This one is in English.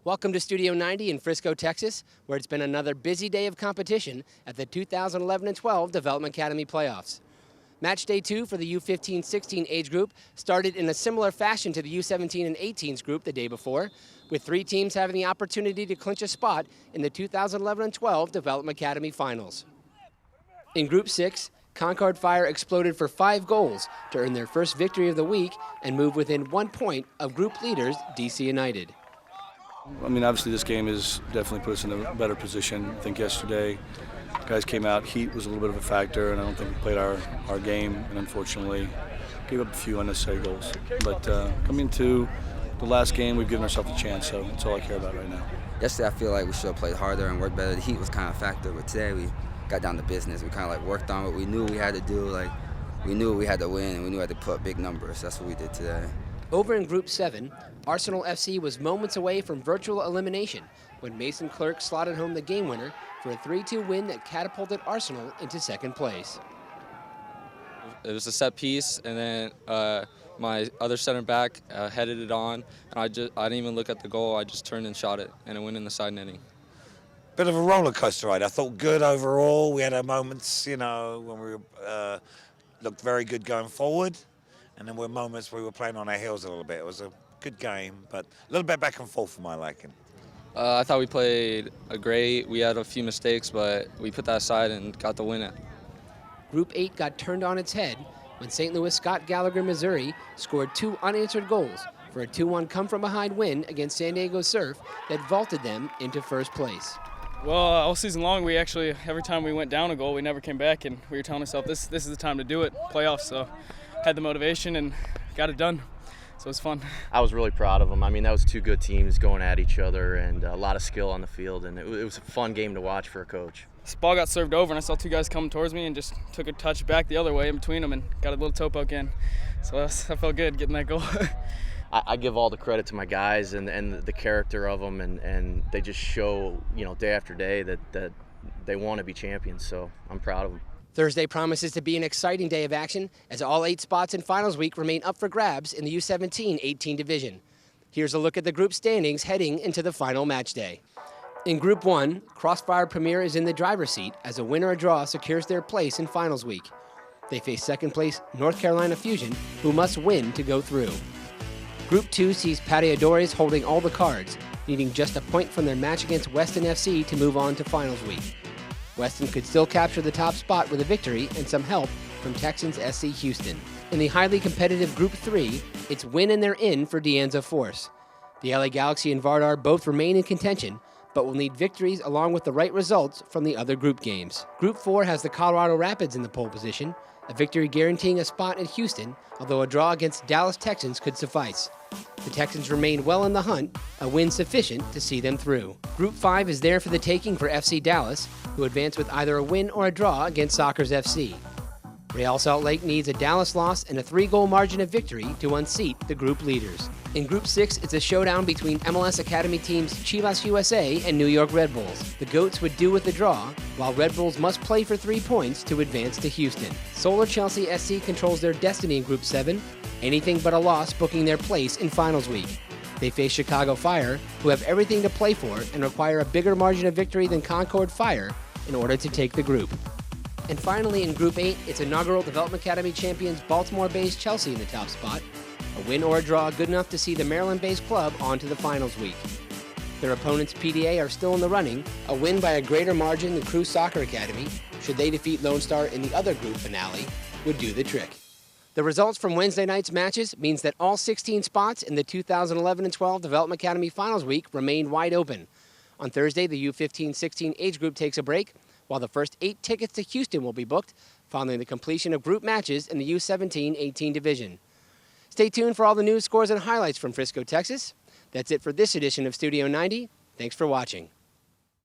Welcome to Studio 90 in Frisco, Texas, where it's been another busy day of competition at the 2011 and 12 Development Academy playoffs. Match day 2 for the U-15-16 age group started in a similar fashion to the U-17 and 18s group the day before, with 3 teams having the opportunity to clinch a spot in the 2011 and 12 Development Academy finals. In Group 6, Concord Fire exploded for 5 goals to earn their first victory of the week and move within 1 point of group leaders DC United. I mean, obviously this game has definitely put us in a better position. I think yesterday guys came out, heat was a little bit of a factor, and I don't think we played our game, and unfortunately gave up a few unnecessary goals. But coming to the last game, we've given ourselves a chance, so that's all I care about right now. Yesterday I feel like we should have played harder and worked better. The heat was kind of a factor, but today we got down to business. We kind of like worked on what we knew we had to do. Like, we knew we had to win, and we knew we had to put up big numbers. That's what we did today. Over in Group 7, Arsenal FC was moments away from virtual elimination when Mason Clerk slotted home the game winner for a 3-2 win that catapulted Arsenal into second place. It was a set piece, and then my other center back headed it on, and I didn't even look at the goal. I just turned and shot it, and it went in the side netting. Bit of a roller coaster ride. I thought good overall. We had our moments, you know, when we looked very good going forward. And then there were moments where we were playing on our heels a little bit. It was a good game, but a little bit back and forth for my liking. I thought we played great. We had a few mistakes, but we put that aside and got the win. Group 8 got turned on its head when St. Louis Scott Gallagher, Missouri scored 2 unanswered goals for a 2-1 come-from-behind win against San Diego Surf that vaulted them into first place. Well, all season long, we actually, every time we went down a goal, we never came back, and we were telling ourselves this is the time to do it, playoffs. So had the motivation and got it done. So it was fun. I was really proud of them. I mean, that was 2 good teams going at each other and a lot of skill on the field, and it was a fun game to watch for a coach. This ball got served over, and I saw 2 guys coming towards me and just took a touch back the other way in between them and got a little toe poke in. So I felt good getting that goal. I give all the credit to my guys and the character of them, and they just show, you know, day after day that they want to be champions, so I'm proud of them. Thursday promises to be an exciting day of action as all 8 spots in finals week remain up for grabs in the U-17-18 division. Here's a look at the group standings heading into the final match day. In Group 1, Crossfire Premier is in the driver's seat as a win or a draw secures their place in finals week. They face second place North Carolina Fusion, who must win to go through. Group 2 sees Pateadores holding all the cards, needing just a point from their match against Weston FC to move on to finals week. Weston could still capture the top spot with a victory and some help from Texans SC Houston. In the highly competitive Group 3, it's win and they're in for De Anza Force. The LA Galaxy and Vardar both remain in contention, but will need victories along with the right results from the other group games. Group 4 has the Colorado Rapids in the pole position, a victory guaranteeing a spot in Houston, although a draw against Dallas Texans could suffice. The Texans remain well in the hunt, a win sufficient to see them through. Group 5 is there for the taking for FC Dallas, who advance with either a win or a draw against Sockers FC. Real Salt Lake needs a Dallas loss and a 3-goal margin of victory to unseat the group leaders. In Group 6, it's a showdown between MLS Academy teams Chivas USA and New York Red Bulls. The Goats would do with the draw, while Red Bulls must play for 3 points to advance to Houston. Solar Chelsea SC controls their destiny in Group 7, anything but a loss booking their place in finals week. They face Chicago Fire, who have everything to play for and require a bigger margin of victory than Concord Fire in order to take the group. And finally, in Group 8, it's inaugural Development Academy champions Baltimore-based Chelsea in the top spot. A win or a draw good enough to see the Maryland-based club on to the finals week. Their opponents, PDA, are still in the running. A win by a greater margin than Crew Soccer Academy, should they defeat Lone Star in the other group finale, would do the trick. The results from Wednesday night's matches means that all 16 spots in the 2011 and 12 Development Academy Finals Week remain wide open. On Thursday, the U-15-16 age group takes a break, while the first 8 tickets to Houston will be booked following the completion of group matches in the U-17-18 division. Stay tuned for all the news, scores, and highlights from Frisco, Texas. That's it for this edition of Studio 90. Thanks for watching.